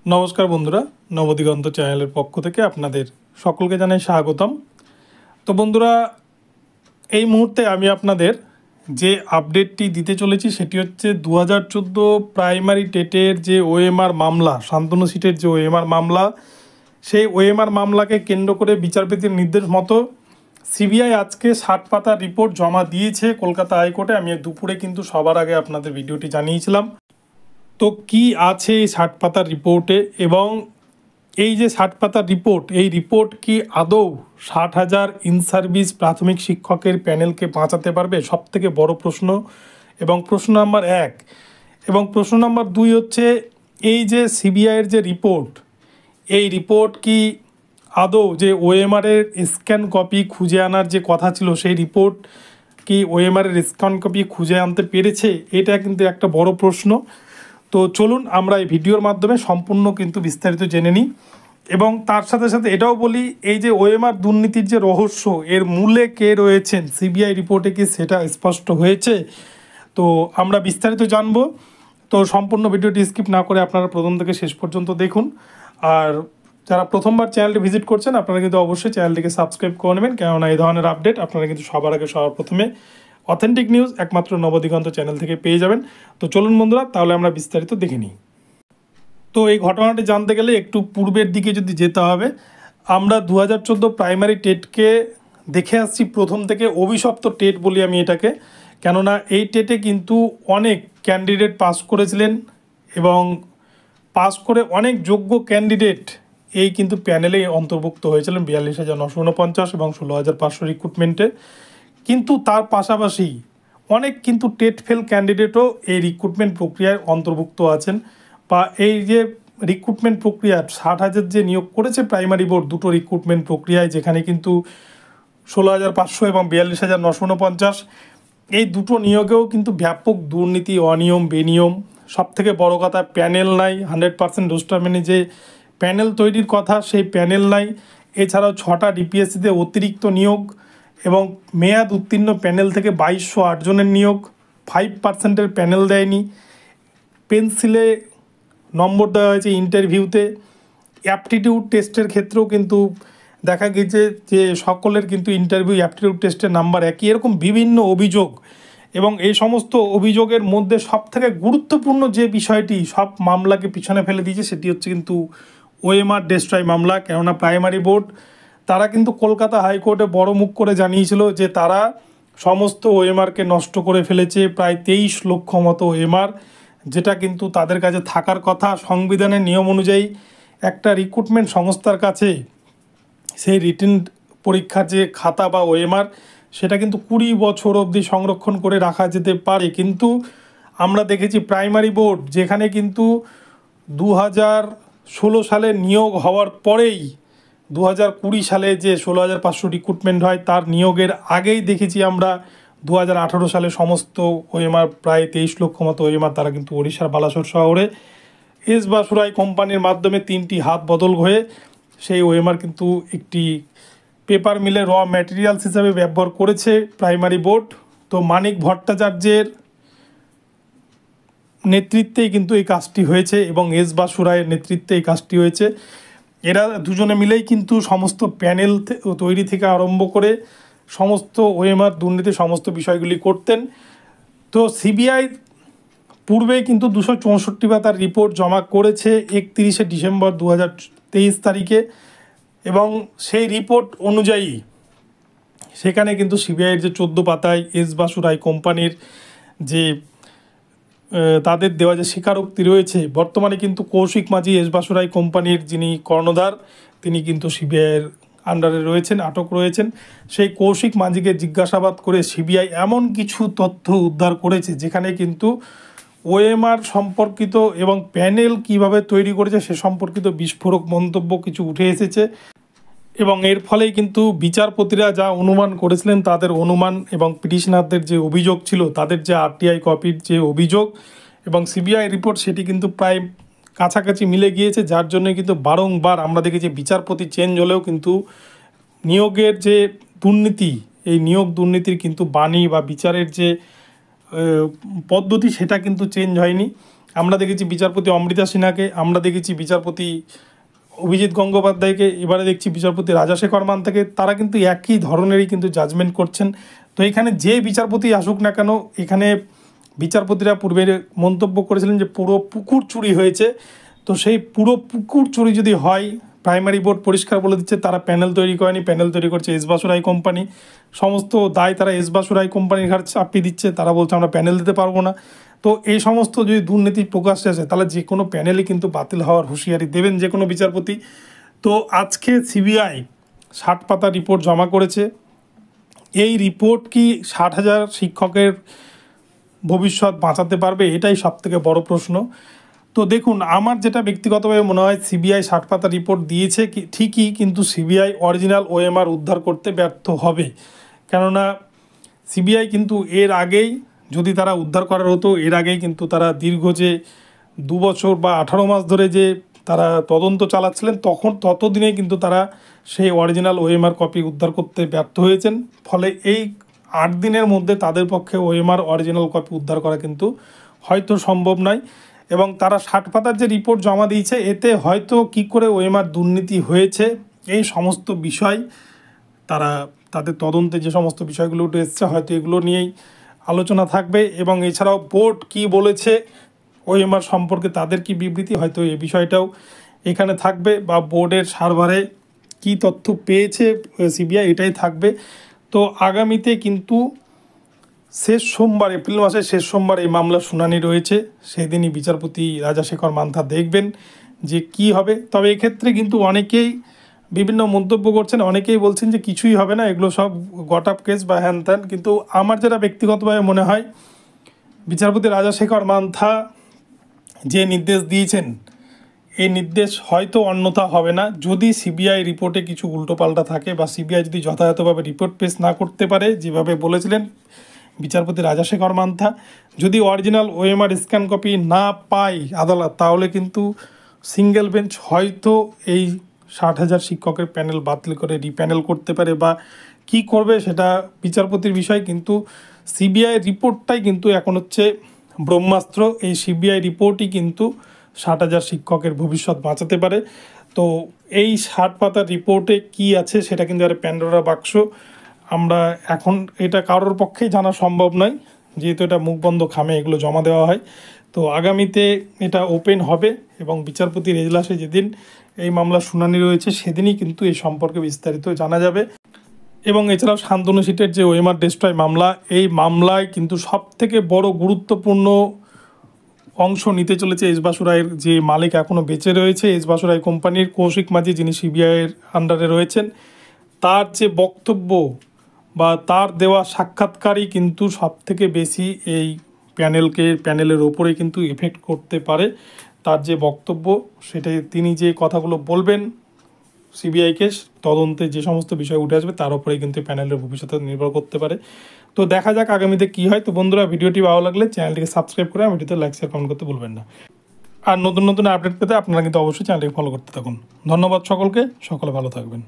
নমস্কার বন্ধুরা, নবদিগন্ত চ্যানেলের পক্ষ থেকে আপনাদের সকলকে জানাই স্বাগতম। তো বন্ধুরা, এই মুহূর্তে আমি আপনাদের যে আপডেটটি দিতে চলেছি সেটি হচ্ছে 2014 প্রাইমারি টেটের যে ওএমআর মামলা, শান্তনু সিটের যে ওএমআর মামলা, সেই ওএমআর মামলাকে কেন্দ্র করে বিচারপতির নির্দেশ মতো সিবিআই আজকে 60 পাতার রিপোর্ট জমা দিয়েছে কলকাতা হাইকোর্টে। আমি দুপুরে কিন্তু সবার আগে আপনাদের ভিডিওটি জানিয়েছিলাম। তো কি আছে এই 60 পাতার রিপোর্টে, এবং এই যে 60 পাতার রিপোর্ট, এই রিপোর্ট কি আদৌ 60,000 ইন সার্ভিস প্রাথমিক শিক্ষকের প্যানেলকে বাঁচাতে পারবে? সবথেকে বড় প্রশ্ন। এবং প্রশ্ন নাম্বার 1 এবং প্রশ্ন নাম্বার 2 হচ্ছে, এই যে সিবিআইয়ের যে রিপোর্ট, এই রিপোর্ট কি আদৌ যে ওএমআরের স্ক্যান কপি খুঁজে আনার যে কথা ছিল, সেই রিপোর্ট কি ওএমআরের স্ক্যান কপি খুঁজে আনতে পেরেছে? এটা কিন্তু একটা বড় প্রশ্ন। তো চলুন আমরা এই ভিডিওর মাধ্যমে সম্পূর্ণ কিন্তু বিস্তারিত জেনে নিই, এবং তার সাথে সাথে এটাও বলি, এই যে ওএমআর দুর্নীতির যে রহস্য, এর মূলে কে রয়েছেন সিবিআই রিপোর্টে কি সেটা স্পষ্ট হয়েছে? তো আমরা বিস্তারিত জানবো। তো সম্পূর্ণ ভিডিওটি স্কিপ না করে আপনারা প্রথম থেকে শেষ পর্যন্ত দেখুন। আর যারা প্রথমবার চ্যানেলটি ভিজিট করছেন, আপনারা কিন্তু অবশ্যই চ্যানেলটিকে সাবস্ক্রাইব করে নেবেন, কেননা এই ধরনের আপডেট আপনারা কিন্তু সবার আগে সবার প্রথমে অথেন্টিক নিউজ একমাত্র নবদিগন্ত চ্যানেল থেকে পেয়ে যাবেন। তো চলুন বন্ধুরা, তাহলে আমরা বিস্তারিত দেখে নিই। তো এই ঘটনাটি জানতে গেলে একটু পূর্বের দিকে যদি যেতে হবে। আমরা 2014 প্রাইমারি টেটকে দেখে আসছি প্রথম থেকে, অভিশপ্ত টেট বলি আমি এটাকে, কেননা এই টেটে কিন্তু অনেক ক্যান্ডিডেট পাস করেছিলেন, এবং পাস করে অনেক যোগ্য ক্যান্ডিডেট এই কিন্তু প্যানেলে অন্তর্ভুক্ত হয়েছিলেন 42,949 এবং 16,500 রিক্রুটমেন্টে। কিন্তু তার পাশাপাশি অনেক কিন্তু টেট ফেল ক্যান্ডিডেটও এই রিক্রুটমেন্ট প্রক্রিয়ায় অন্তর্ভুক্ত আছেন, বা এই যে রিক্রুটমেন্ট প্রক্রিয়া 60,000 যে নিয়োগ করেছে প্রাইমারি বোর্ড দুটো রিক্রুটমেন্ট প্রক্রিয়ায়, যেখানে কিন্তু 16,500 এবং 42,949, এই দুটো নিয়োগেও কিন্তু ব্যাপক দুর্নীতি, অনিয়ম, বেনিয়ম। সবথেকে বড় কথা, প্যানেল নাই। 100% রোস্টার মেনে যে প্যানেল তৈরির কথা, সেই প্যানেল নাই। এছাড়াও 6টা ডিপিএসসিতে অতিরিক্ত নিয়োগ, এবং মেয়াদ উত্তীর্ণ প্যানেল থেকে 2,208 জনের নিয়োগ। 5%-এর প্যানেল দেয়নি। পেন্সিলে নম্বর দেওয়া হয়েছে ইন্টারভিউতে। অ্যাপটিটিউড টেস্টের ক্ষেত্রেও কিন্তু দেখা গেছে যে সকলের কিন্তু ইন্টারভিউ অ্যাপটিটিউড টেস্টের নাম্বার একই। এরকম বিভিন্ন অভিযোগ, এবং এই সমস্ত অভিযোগের মধ্যে সবথেকে গুরুত্বপূর্ণ যে বিষয়টি সব মামলাকে পিছনে ফেলে দিয়েছে, সেটি হচ্ছে কিন্তু ওএমআর ডেস্ট্রয় মামলা। কেননা প্রাইমারি বোর্ড তারা কিন্তু কলকাতা হাইকোর্টে বড় মুখ করে জানিয়েছিল যে তারা সমস্ত ওএমআরকে নষ্ট করে ফেলেছে, প্রায় 23 লক্ষ মতো ওএমআর, যেটা কিন্তু তাদের কাছে থাকার কথা। সংবিধানের নিয়ম অনুযায়ী একটা রিক্রুটমেন্ট সংস্থার কাছে সেই রিটেন পরীক্ষার যে খাতা বা ওএমআর, সেটা কিন্তু 20 বছর অবধি সংরক্ষণ করে রাখা যেতে পারে। কিন্তু আমরা দেখেছি প্রাইমারি বোর্ড, যেখানে কিন্তু 2016 সালে নিয়োগ হওয়ার পরেই 2020 সালে যে 16,500 রিক্রুটমেন্ট হয়, তার নিয়োগের আগেই দেখেছি আমরা 2018 সালে সমস্ত ওএমআর, প্রায় 23 লক্ষ মতো ওএমআর, তারা কিন্তু ওড়িশার বালাসোর শহরে এস বাসুরাই কোম্পানির মাধ্যমে 3টি হাত বদল হয়ে সেই ওএমআর কিন্তু একটি পেপার মিলে র ম্যাটেরিয়ালস হিসাবে ব্যবহার করেছে প্রাইমারি বোর্ড। তো মানিক ভট্টাচার্যের নেতৃত্বেই কিন্তু এই কাজটি হয়েছে, এবং এস বাসুরায়ের নেতৃত্বে এই কাজটি হয়েছে। এরা দুজনে মিলেই কিন্তু সমস্ত প্যানেল তৈরি থেকে আরম্ভ করে সমস্ত ওএমআর দুর্নীতি সমস্ত বিষয়গুলি করতেন। তো সিবিআই পূর্বেই কিন্তু 264 পাতার রিপোর্ট জমা করেছে 31শে ডিসেম্বর 2023 তারিখে, এবং সেই রিপোর্ট অনুযায়ী সেখানে কিন্তু সিবিআইয়ের যে 14 পাতায় এস বাসুরাই কোম্পানির যে তাদের দেওয়া যে স্বীকারোক্তি রয়েছে, বর্তমানে কিন্তু কৌশিক মাঝি এস বাসুরাই কোম্পানির যিনি কর্ণধার, তিনি কিন্তু সিবিআইয়ের আন্ডারে রয়েছেন, আটক রয়েছেন। সেই কৌশিক মাঝিকে জিজ্ঞাসাবাদ করে সিবিআই এমন কিছু তথ্য উদ্ধার করেছে, যেখানে কিন্তু ওএমআর সম্পর্কিত এবং প্যানেল কিভাবে তৈরি করেছে সে সম্পর্কিত বিস্ফোরক মন্তব্য কিছু উঠে এসেছে। এবং এর ফলেই কিন্তু বিচারপতিরা যা অনুমান করেছিলেন, তাদের অনুমান এবং পিটিশনারদের যে অভিযোগ ছিল, তাদের যে আরটিআই কপির যে অভিযোগ এবং সিবিআই রিপোর্ট, সেটি কিন্তু প্রায় কাছাকাছি মিলে গিয়েছে। যার জন্য কিন্তু বারংবার আমরা দেখেছি বিচারপতি চেঞ্জ হলেও কিন্তু নিয়োগের যে দুর্নীতি, এই নিয়োগ দুর্নীতির কিন্তু বাণী বা বিচারের যে পদ্ধতি, সেটা কিন্তু চেঞ্জ হয়নি। আমরা দেখেছি বিচারপতি অমৃতা সিনহাকে, আমরা দেখেছি বিচারপতি অভিজিৎ গঙ্গোপাধ্যায়কে, এবারে দেখছি বিচারপতি রাজাশেখর মান্থাকে। তারা কিন্তু একই ধরনেরই কিন্তু জাজমেন্ট করছেন। তো এখানে যে বিচারপতি আসুক না কেন, এখানে বিচারপতিরা পূর্বে মন্তব্য করেছিলেন যে পুরো পুকুর চুরি হয়েছে। তো সেই পুরো পুকুর চুরি যদি হয়, প্রাইমারি বোর্ড পরিষ্কার বলে দিচ্ছে তারা প্যানেল তৈরি করেনি, প্যানেল তৈরি করছে এস বাসুরাই কোম্পানি। সমস্ত দায় তারা এস বাসুরাই কোম্পানির ঘাট চাপিয়ে দিচ্ছে, তারা বলছে আমরা প্যানেল দিতে পারবো না। তো এই সমস্ত যদি দুর্নীতি প্রকাশ্যে আসে তাহলে যে কোনো প্যানেলই কিন্তু বাতিল হওয়ার হুঁশিয়ারি দেবেন যে কোনো বিচারপতি। তো আজকে সিবিআই 60 পাতা রিপোর্ট জমা করেছে। এই রিপোর্ট কি 60,000 শিক্ষকের ভবিষ্যৎ বাঁচাতে পারবে? এটাই সবথেকে বড় প্রশ্ন। তো দেখুন, আমার যেটা ব্যক্তিগতভাবে মনে হয়, সিবিআই 60 পাতা রিপোর্ট দিয়েছে ঠিকই, কিন্তু সিবিআই অরিজিনাল ওএমআর উদ্ধার করতে ব্যর্থ হবে। কেননা সিবিআই কিন্তু এর আগেই, যদি তারা উদ্ধার করার হতো, এর আগেই কিন্তু তারা দীর্ঘ যে 2 বছর বা 18 মাস ধরে যে তারা তদন্ত চালাচ্ছিলেন, ততদিনে কিন্তু তারা সেই অরিজিনাল ওএমআর কপি উদ্ধার করতে ব্যর্থ হয়েছেন। ফলে এই 8 দিনের মধ্যে তাদের পক্ষে ওএমআর অরিজিনাল কপি উদ্ধার করা কিন্তু হয়তো সম্ভব নয়। এবং তারা 60 পাতার যে রিপোর্ট জমা দিয়েছে, এতে হয়তো কি করে ওএমআর দুর্নীতি হয়েছে এই সমস্ত বিষয় তারা তাদের তদন্তে যে সমস্ত বিষয়গুলো উঠে এসছে, হয়তো এগুলো নিয়েই আলোচনা থাকবে। এবং এছাড়াও বোর্ড কি বলেছে ওএমআর সম্পর্কে, তাদের কি বিবৃতি, হয়তো এই বিষয়টাও এখানে থাকবে। বা বোর্ডের সার্ভারে কি তথ্য পেয়েছে সিবিআই, এটাই থাকবে। তো আগামীতে কিন্তু শেষ সোমবার, এপ্রিল মাসের শেষ সোমবার এই মামলার শুনানি রয়েছে। সেদিনই বিচারপতি রাজাশেখর মান্থা দেখবেন যে কি হবে। তবে এক্ষেত্রে কিন্তু অনেকেই বিভিন্ন মন্তব্য করছেন, অনেকেই বলছেন যে কিছুই হবে না, এগুলো সব গট আপ কেস বা হ্যান ত্যান। কিন্তু আমার যেটা ব্যক্তিগতভাবে মনে হয়, বিচারপতি রাজাশেখর মান্থা যে নির্দেশ দিয়েছেন, এই নির্দেশ হয়তো অন্যথা হবে না। যদি সিবিআই রিপোর্টে কিছু উল্টোপাল্টা থাকে বা সিবিআই যদি যথাযথভাবে রিপোর্ট পেশ না করতে পারে, যেভাবে বলেছিলেন বিচারপতি রাজাশেখর মান্থা, যদি অরিজিনাল ওএমআর স্ক্যান কপি না পায় আদালত, তাহলে কিন্তু সিঙ্গেল বেঞ্চ হয়তো এই 60,000 শিক্ষকের প্যানেল বাতিল করে রিপ্যানেল করতে পারে। বা কি করবে সেটা বিচারপতির বিষয়। কিন্তু সিবিআই রিপোর্টটাই কিন্তু এখন হচ্ছে ব্রহ্মাস্ত্র। এই সিবিআই রিপোর্টই কিন্তু 60,000 শিক্ষকের ভবিষ্যৎ বাঁচাতে পারে। তো এই 60 পাতার রিপোর্টে কি আছে সেটা কিন্তু আর প্যান্ডোরা বাক্স। আমরা এখন এটা কারোর পক্ষেই জানা সম্ভব নয়, যেহেতু এটা মুখবন্ধ খামে এগুলো জমা দেওয়া হয়। তো আগামীতে এটা ওপেন হবে এবং বিচারপতির এজলাসে যেদিন এই মামলার শুনানি রয়েছে সেদিনই কিন্তু এই সম্পর্কে বিস্তারিত জানা যাবে। এবং এছাড়াও শান্তনু সিটের যে ওএমআর ডেস্ট্রয় মামলা, এই মামলায় কিন্তু সবথেকে বড় গুরুত্বপূর্ণ অংশ নিতে চলেছে এস বাসুরাইয়ের যে মালিক এখনও বেঁচে রয়েছে, এস বাসুরাই কোম্পানির কৌশিক মাঝি, যিনি সিবিআইয়ের আন্ডারে রয়েছেন। তার যে বক্তব্য বা তার দেওয়া সাক্ষাৎকারই কিন্তু সবথেকে বেশি এই প্যানেলের ওপরে কিন্তু এফেক্ট করতে পারে। তার যে বক্তব্য, সেটাই তিনি যে কথাগুলো বলবেন সিবিআইকে তদন্তে যে সমস্ত বিষয় উঠে আসবে, তার উপরেই কিন্তু প্যানেলের ভবিষ্যতে নির্ভর করতে পারে। তো দেখা যাক আগামীতে কী হয়। তো বন্ধুরা, ভিডিওটি ভালো লাগলে চ্যানেলটিকে সাবস্ক্রাইব করে ভিডিওতে লাইক শেয়ার কমেন্ট করতে ভুলবেন না। আর নতুন নতুন আপডেট পেতে আপনারা কিন্তু অবশ্যই চ্যানেলটিকে ফলো করতে থাকুন। ধন্যবাদ সকলকে, সকলে ভালো থাকবেন।